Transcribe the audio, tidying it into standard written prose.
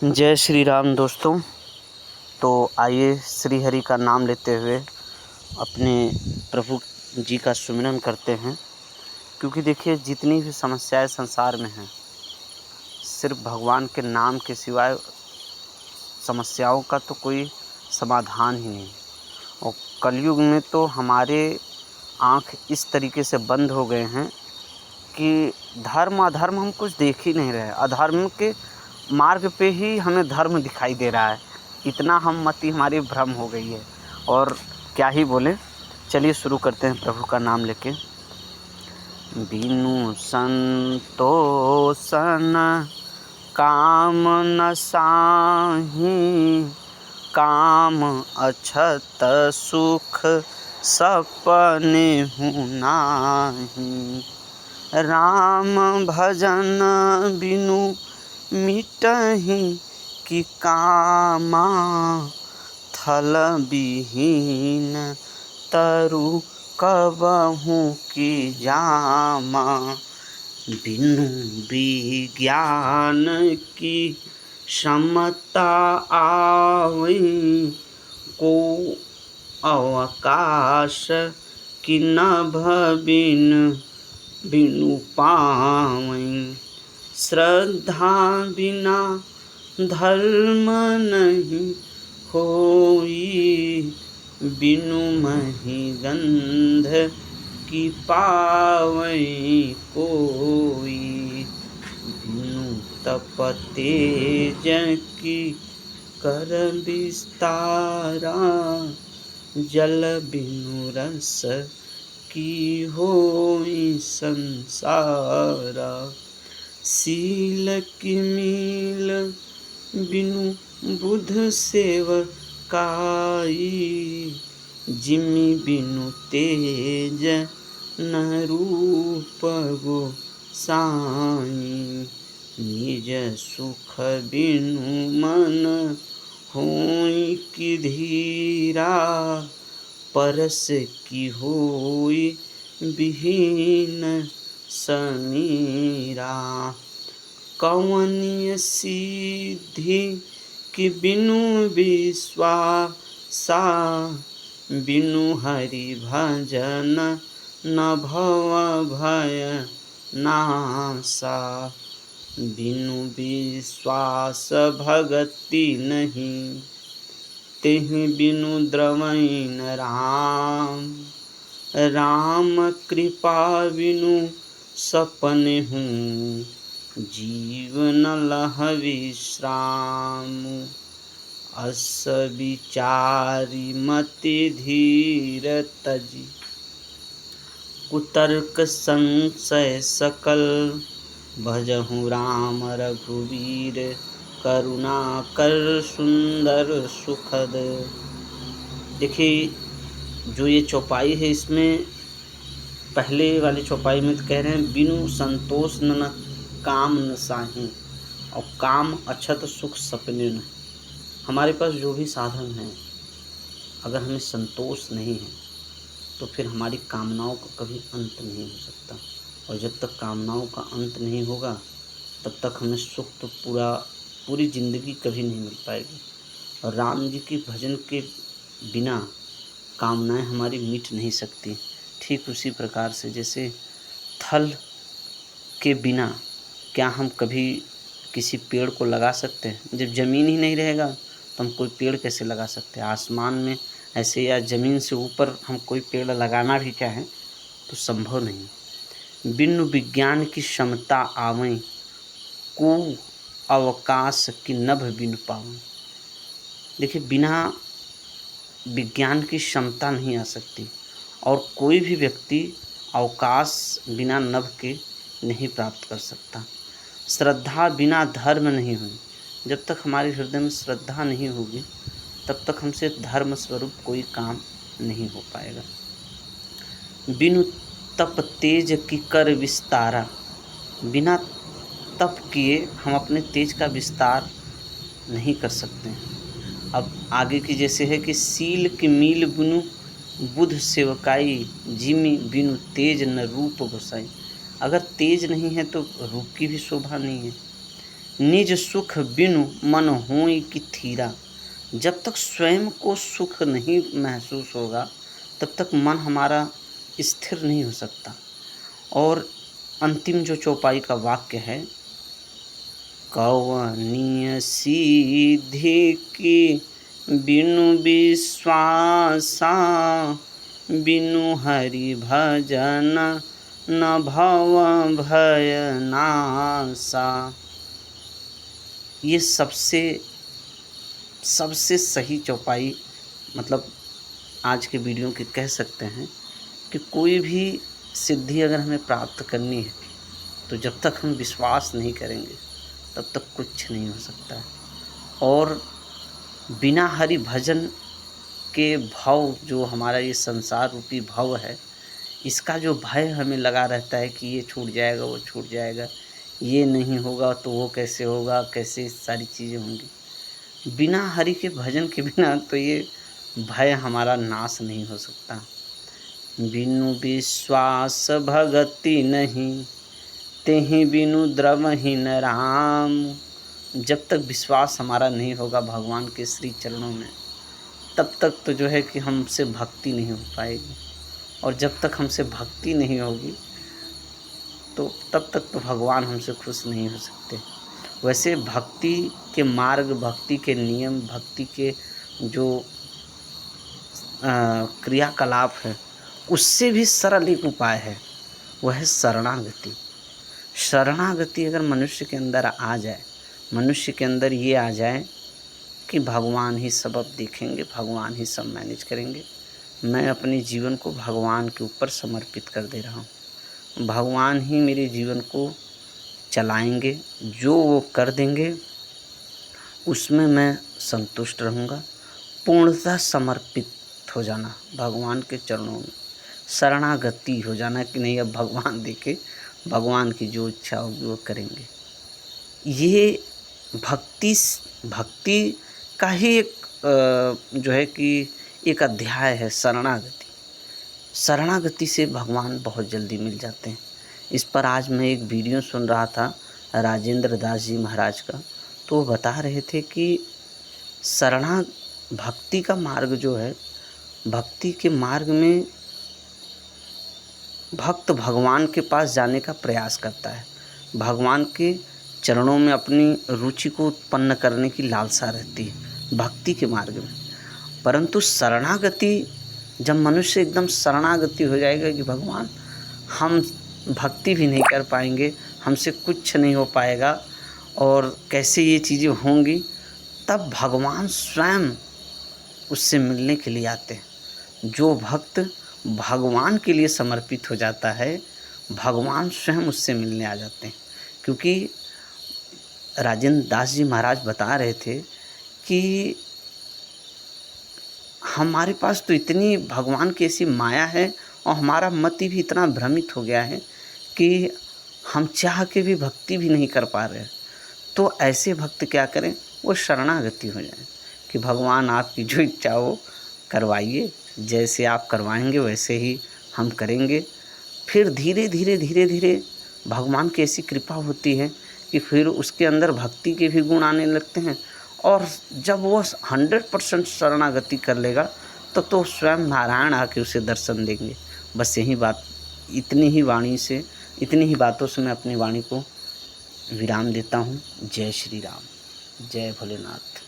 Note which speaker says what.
Speaker 1: जय श्री राम दोस्तों। तो आइए श्री हरि का नाम लेते हुए अपने प्रभु जी का सुमिरन करते हैं। क्योंकि देखिए, जितनी भी समस्याएं संसार में हैं, सिर्फ भगवान के नाम के सिवाय समस्याओं का तो कोई समाधान ही नहीं। और कलयुग में तो हमारे आँख इस तरीके से बंद हो गए हैं कि धर्म अधर्म हम कुछ देख ही नहीं रहे। अधर्म के मार्ग पे ही हमें धर्म दिखाई दे रहा है। इतना हम मति हमारी भ्रम हो गई है। और क्या ही बोले, चलिए शुरू करते हैं प्रभु का नाम लेके। बिनु संतोषन काम न साही, काम अछत सुख सपने हूँ नाही। राम भजन बिनु मिटहि कि कामा, थल विहीन तरु कबहु की जामा। बिनु विज्ञान की क्षमता आवै, को अवकाश कि नभ बिनु पावै। श्रद्धा बिना धर्म नहीं होई, बिनु महि गंध की पावै कोई। बिनु तप तेज की कर विस्तारा, जल बिनु रस की होई संसारा। सील की मील बिनु बुध सेवकाई, जिमि बिनु तेज न रूप गोसाई। निज सुख बिनु मन होई कि धीरा, परस की होई विहीन समीरा। कौनिय सिद्धि कि बिनु विश्वासा, बिनु हरि भजन न भव भय नासा। बिनु विश्वास भगति नहीं, तेहि बिनु द्रवै न राम। राम कृपा बिनु सपने हूँ, जीवन लह विश्राम। अस विचारी मति धीर तजी, कुतर्क संशय सकल। भजहु राम रघुवीर, करुणा कर सुंदर सुखद। देखिए, जो ये चौपाई है, इसमें पहले वाली चौपाई में तो कह रहे हैं बिनु संतोष न काम न साही, और काम अछत सुख सपने न। हमारे पास जो भी साधन हैं, अगर हमें संतोष नहीं है तो फिर हमारी कामनाओं का कभी अंत नहीं हो सकता। और जब तक कामनाओं का अंत नहीं होगा, तब तक हमें सुख तो पूरी ज़िंदगी कभी नहीं मिल पाएगी। और राम जी के भजन के बिना कामनाएं हमारी मिट नहीं सकती। ठीक उसी प्रकार से जैसे थल के बिना क्या हम कभी किसी पेड़ को लगा सकते हैं? जब ज़मीन ही नहीं रहेगा तो हम कोई पेड़ कैसे लगा सकते हैं? आसमान में ऐसे या ज़मीन से ऊपर हम कोई पेड़ लगाना भी चाहें तो संभव नहीं। बिनु विज्ञान की क्षमता आवै, को अवकाश की नभ बिनु पावै। देखिए, बिना विज्ञान की क्षमता नहीं आ सकती, और कोई भी व्यक्ति अवकाश बिना नभ के नहीं प्राप्त कर सकता। श्रद्धा बिना धर्म नहीं हुई। जब तक हमारे हृदय में श्रद्धा नहीं होगी, तब तक हमसे धर्म स्वरूप कोई काम नहीं हो पाएगा। बिनु तप तेज की कर विस्तारा, बिना तप किए हम अपने तेज का विस्तार नहीं कर सकते हैं। अब आगे की जैसे है कि सील की मील बिनु बुध सेवकाई, जिमि बिनु तेज न रूप गोसाई। अगर तेज नहीं है तो रूप की भी शोभा नहीं है। निज सुख बिनु मन होई कि थीरा। जब तक स्वयं को सुख नहीं महसूस होगा तब तक मन हमारा स्थिर नहीं हो सकता। और अंतिम जो चौपाई का वाक्य है, कवनीय सीधि की बिनु विश्वासा, बिनु हरि भजन न भव भय नासा। ये सबसे सही चौपाई मतलब आज के वीडियो के कह सकते हैं कि कोई भी सिद्धि अगर हमें प्राप्त करनी है तो जब तक हम विश्वास नहीं करेंगे तब तक कुछ नहीं हो सकता है। और बिना हरि भजन के भव, जो हमारा ये संसार रूपी भव है, इसका जो भय हमें लगा रहता है कि ये छूट जाएगा, वो छूट जाएगा, ये नहीं होगा तो वो कैसे होगा, कैसे सारी चीज़ें होंगी। बिना हरि के भजन के बिना तो ये भय हमारा नाश नहीं हो सकता। बिनु विश्वास भगति नहीं, तेहि बिनु द्रवहीन राम। जब तक विश्वास हमारा नहीं होगा भगवान के श्री चरणों में, तब तक तो जो है कि हमसे भक्ति नहीं हो पाएगी। और जब तक हमसे भक्ति नहीं होगी तो तब तक तो भगवान हमसे खुश नहीं हो सकते। वैसे भक्ति के मार्ग, भक्ति के नियम, भक्ति के जो क्रियाकलाप है, उससे भी सरल एक उपाय है, वह है शरणागति। शरणागति अगर मनुष्य के अंदर आ जाए, मनुष्य के अंदर ये आ जाए कि भगवान ही सब अब देखेंगे, भगवान ही सब मैनेज करेंगे, मैं अपने जीवन को भगवान के ऊपर समर्पित कर दे रहा हूँ, भगवान ही मेरे जीवन को चलाएंगे, जो वो कर देंगे उसमें मैं संतुष्ट रहूँगा। पूर्णतः समर्पित हो जाना भगवान के चरणों में, शरणागति हो जाना कि नहीं अब भगवान देखे, भगवान की जो इच्छा होगी वो करेंगे। ये भक्ति का ही एक जो है कि एक अध्याय है शरणागति। शरणागति से भगवान बहुत जल्दी मिल जाते हैं। इस पर आज मैं एक वीडियो सुन रहा था राजेंद्र दास जी महाराज का, तो वो बता रहे थे कि भक्ति का मार्ग जो है, भक्ति के मार्ग में भक्त भगवान के पास जाने का प्रयास करता है, भगवान के चरणों में अपनी रुचि को उत्पन्न करने की लालसा रहती है भक्ति के मार्ग में। परंतु शरणागति, जब मनुष्य एकदम शरणागति हो जाएगा कि भगवान हम भक्ति भी नहीं कर पाएंगे, हमसे कुछ नहीं हो पाएगा और कैसे ये चीज़ें होंगी, तब भगवान स्वयं उससे मिलने के लिए आते हैं। जो भक्त भगवान के लिए समर्पित हो जाता है, भगवान स्वयं उससे मिलने आ जाते हैं। क्योंकि राजेंद्र दास जी महाराज बता रहे थे कि हमारे पास तो इतनी भगवान की ऐसी माया है और हमारा मति भी इतना भ्रमित हो गया है कि हम चाह के भी भक्ति भी नहीं कर पा रहे। तो ऐसे भक्त क्या करें, वो शरणागति हो जाए कि भगवान आपकी जो इच्छा हो करवाइए, जैसे आप करवाएंगे वैसे ही हम करेंगे। फिर धीरे धीरे भगवान की ऐसी कृपा होती है कि फिर उसके अंदर भक्ति के भी गुण आने लगते हैं। और जब वो 100% शरणागति कर लेगा तो स्वयं नारायण आके उसे दर्शन देंगे। बस यही बात, इतनी ही बातों से मैं अपनी वाणी को विराम देता हूँ। जय श्री राम, जय भोलेनाथ।